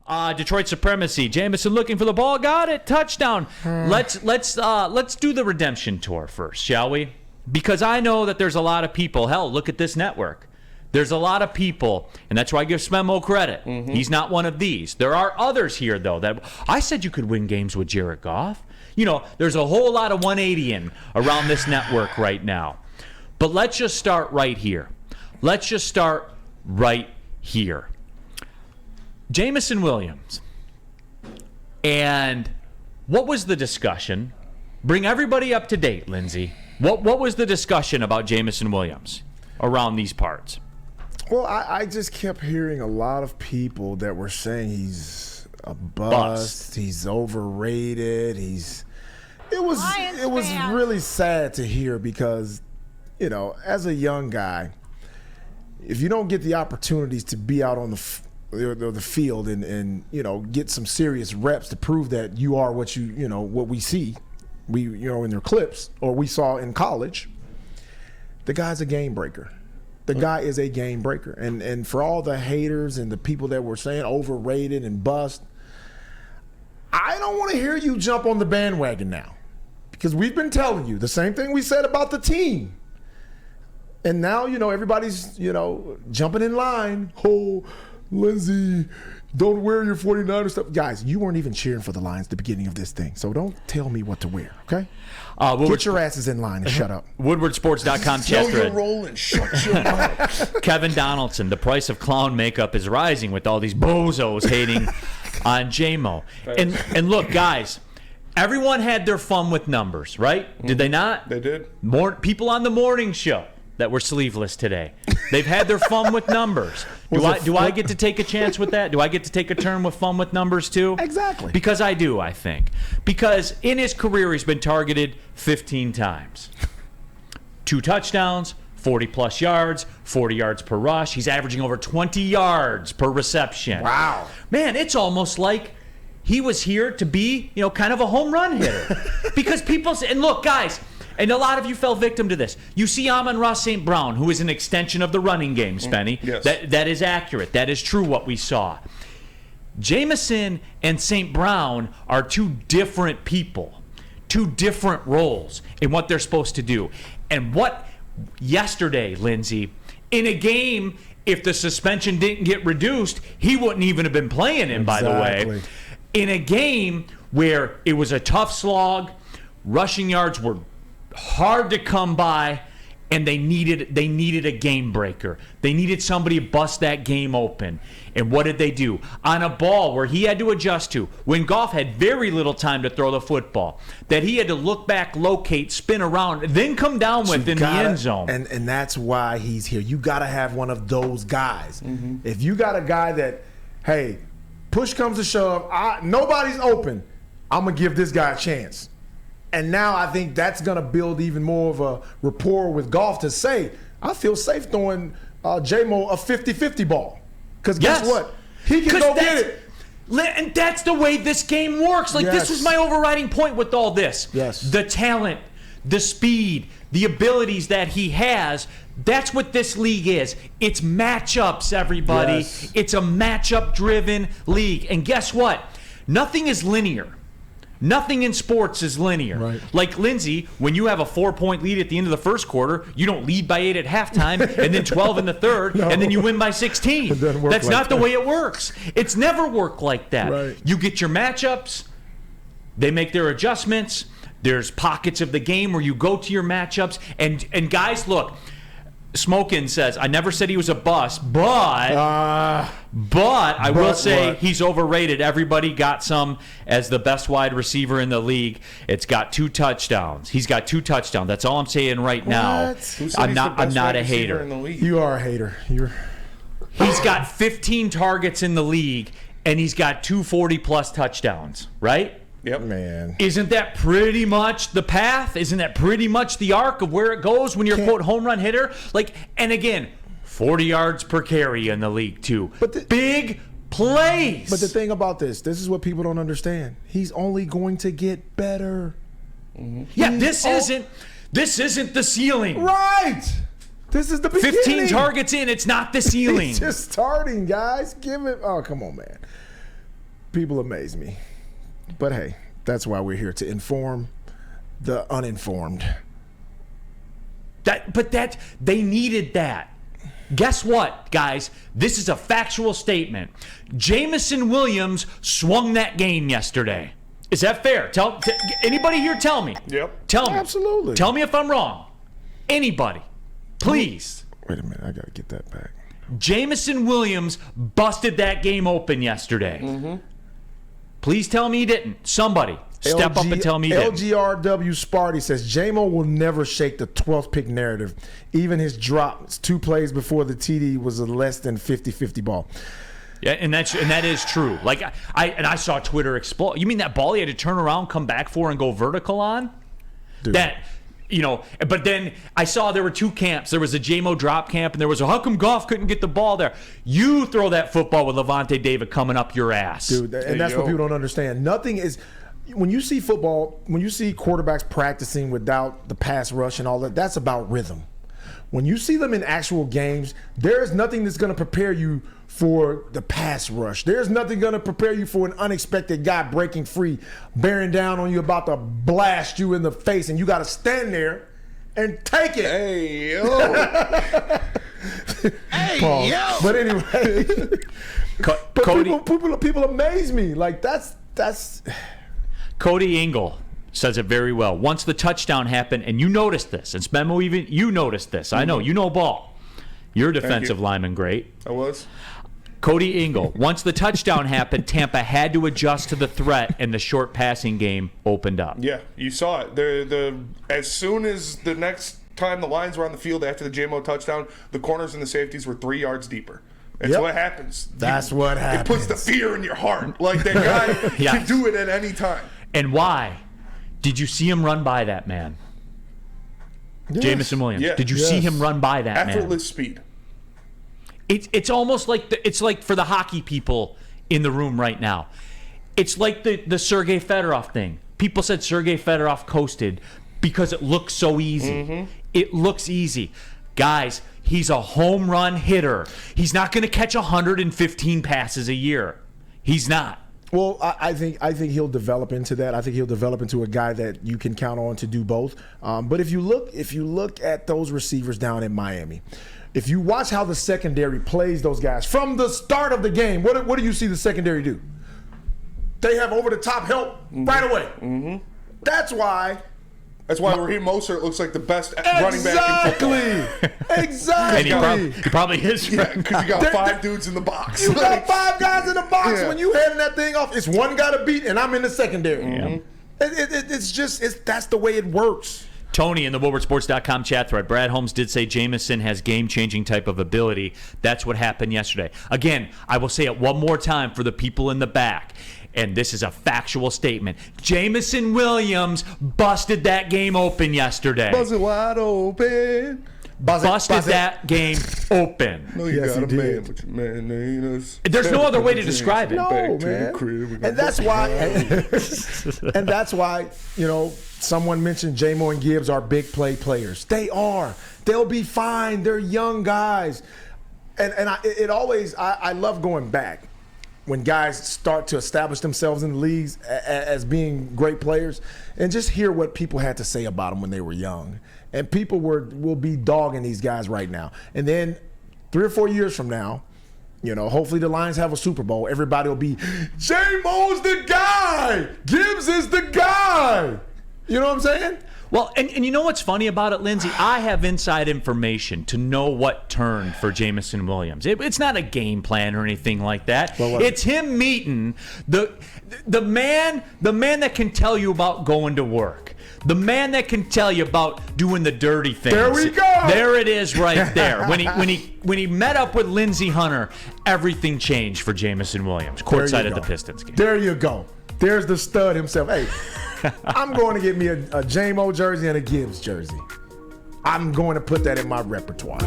Detroit supremacy. Jameson looking for the ball. Got it. Touchdown. Let's do the redemption tour first, shall we? Because I know that there's a lot of people. Hell, look at this network. There's a lot of people, and that's why I give Smemo credit. Mm-hmm. He's not one of these. There are others here, though, that I said you could win games with Jared Goff. You know, there's a whole lot of 180ing around this network right now. But let's just start right here. Jameson Williams. And what was the discussion? Bring everybody up to date, Lindsay. What was the discussion about Jameson Williams around these parts? Well, I just kept hearing a lot of people that were saying he's a bust. He's overrated. It was really sad to hear because, you know, as a young guy, if you don't get the opportunities to be out on the field and you know, get some serious reps to prove that you are what what we see, in their clips or we saw in college, the guy's a game breaker. The guy is a game breaker. And for all the haters and the people that were saying overrated and bust, I don't want to hear you jump on the bandwagon now. Because we've been telling you the same thing we said about the team. And now, everybody's, jumping in line. Oh, Lindsay, don't wear your 49er stuff. Guys, you weren't even cheering for the Lions at the beginning of this thing. So don't tell me what to wear, okay? Get your asses in line and shut up. WoodwardSports.com chat thread. Know your role and shut your mouth. Kevin Donaldson, the price of clown makeup is rising with all these bozos hating on Jamo. And look, guys, everyone had their fun with numbers, right? Did they not? They did. More people on the morning show that were sleeveless today. They've had their fun with numbers. Do I get to take a chance with that? Do I get to take a turn with fun with numbers too? Exactly. Because I do, I think. Because in his career, he's been targeted 15 times. 2 touchdowns, 40-plus yards, 40 yards per rush. He's averaging over 20 yards per reception. Wow. Man, it's almost like he was here to be, kind of a home run hitter. Because people say, and look, guys, and a lot of you fell victim to this. You see Amon-Ra St. Brown, who is an extension of the running game, Spenny. Yes. That is accurate. That is true what we saw. Jameson and St. Brown are 2 different people, 2 different roles in what they're supposed to do. And what yesterday, Lindsay, in a game, if the suspension didn't get reduced, he wouldn't even have been playing in, by the way. In a game where it was a tough slog, rushing yards were hard to come by, and they needed a game breaker. They needed somebody to bust that game open. And what did they do? On a ball where he had to adjust to, when Goff had very little time to throw the football, that he had to look back, locate, spin around, then come down with in the end zone. And that's why he's here. You got to have one of those guys. Mm-hmm. If you got a guy that, hey, push comes to shove, nobody's open, I'm going to give this guy a chance. And now I think that's going to build even more of a rapport with Goff to say, I feel safe throwing Jamo a 50-50 ball. Because guess what? He can go get it. And that's the way this game works. This was my overriding point with all this. Yes. The talent, the speed, the abilities that he has, that's what this league is. It's matchups, everybody. Yes. It's a matchup-driven league. And guess what? Nothing is linear. Nothing in sports is linear. Right. Like, Lindsay, when you have a 4-point lead at the end of the first quarter, you don't lead by 8 at halftime and then 12 in the third, and then you win by 16. It doesn't work That's like not the that. way it works. It's never worked like that. Right. You get your matchups. They make their adjustments. There's pockets of the game where you go to your matchups. And guys, look, Smokin says, I never said he was a bust, but I will say what? He's overrated. Everybody got some as the best wide receiver in the league. It's got 2 touchdowns. He's got 2 touchdowns. That's all I'm saying right now. What? Who said I'm he's not the best a wide receiver hater. in the league? You are a hater. He's got 15 targets in the league, and he's got 2 40-plus touchdowns, right? Yep. Man. Isn't that pretty much the path? Isn't that pretty much the arc of where it goes when you're a, quote, home run hitter? And again, 40 yards per carry in the league, too. But big plays. But the thing about this is what people don't understand. He's only going to get better. Mm-hmm. Yeah, this isn't the ceiling. Right. This is the beginning. 15 targets in, it's not the ceiling. He's just starting, guys. Give it. Oh, come on, man. People amaze me. But hey, that's why we're here, to inform the uninformed. They needed that. Guess what, guys? This is a factual statement. Jameson Williams swung that game yesterday. Is that fair? Anybody here tell me? Yep. Tell me. Absolutely. Tell me if I'm wrong. Anybody. Please. Wait a minute. I got to get that back. Jameson Williams busted that game open yesterday. Mm-hmm. Please tell me he didn't. Somebody step up and tell me he didn't. LGRW Sparty says Jamo will never shake the 12th pick narrative. Even his drops 2 plays before the TD was a less than 50-50 ball. Yeah, and that is true. Like I saw Twitter explode. You mean that ball he had to turn around, come back for, and go vertical on? Dude. But then I saw there were 2 camps. There was a Jamo drop camp, and there was a how come Goff couldn't get the ball there? You throw that football with Levante David coming up your ass. Dude, and that's what people don't understand. Nothing is – when you see football, when you see quarterbacks practicing without the pass rush and all that, that's about rhythm. When you see them in actual games, there is nothing that's going to prepare you for the pass rush. There's nothing going to prepare you for an unexpected guy breaking free, bearing down on you, about to blast you in the face, and you got to stand there and take it. Hey, yo. Hey, yo. But anyway, Cody, people amaze me. Like, that's Cody Engel says it very well. Once the touchdown happened, and you noticed this, and Smemo, even you noticed this. I know, you know ball. You're a defensive lineman, great. I was. Cody Engel, once the touchdown happened, Tampa had to adjust to the threat, and the short passing game opened up. Yeah, you saw it. As soon as the next time the lines were on the field after the Jamo touchdown, the corners and the safeties were 3 yards deeper. That's what happens. That's what happens. It puts the fear in your heart. Like, that guy can do it at any time. And why? Did you see him run by that man? Yes. Jameson Williams. Yeah. Did you see him run by that man? Effortless speed. It's almost like it's like for the hockey people in the room right now. It's like the Sergei Fedorov thing. People said Sergei Fedorov coasted because it looks so easy. Mm-hmm. It looks easy. Guys, he's a home run hitter. He's not going to catch 115 passes a year. He's not. Well, I think he'll develop into that. I think he'll develop into a guy that you can count on to do both. But if you look at those receivers down in Miami, if you watch how the secondary plays those guys from the start of the game, what do you see the secondary do? They have over the top help right away. Mm-hmm. That's why Raheem Mostert looks like the best running back in football. Exactly. And he probably is. Yeah, because you got 5 dudes in the box. You got 5 guys in the box. Yeah. When you handing that thing off, it's one guy to beat, and I'm in the secondary. Mm-hmm. That's the way it works. Tony in the WoodwardSports.com chat thread. Brad Holmes did say Jameson has game-changing type of ability. That's what happened yesterday. Again, I will say it one more time for the people in the back, and this is a factual statement. Jameson Williams busted that game open yesterday. Buzz it wide open. Busted that game open. No, you Yes, got he a man, did. but your man ain't us. There's no other way to describe it. No, Back to the man. crib, we got And that's why, and that's why, someone mentioned Jamo and Gibbs are big play players. They are. They'll be fine. They're young guys. And I love going back when guys start to establish themselves in the leagues as being great players, and just hear what people had to say about them when they were young. And people will be dogging these guys right now. And then 3 or 4 years from now, hopefully the Lions have a Super Bowl. Everybody will be, Jamo's the guy. Gibbs is the guy. You know what I'm saying? Well, and you know what's funny about it, Lindsey? I have inside information to know what turned for Jameson Williams. It's not a game plan or anything like that. It's him meeting the man that can tell you about going to work. The man that can tell you about doing the dirty things. There we go. There it is right there. When he met up with Lindsey Hunter, everything changed for Jameson Williams, courtside at the Pistons game. There you go. There's the stud himself. Hey, I'm going to get me a Jamo jersey and a Gibbs jersey. I'm going to put that in my repertoire.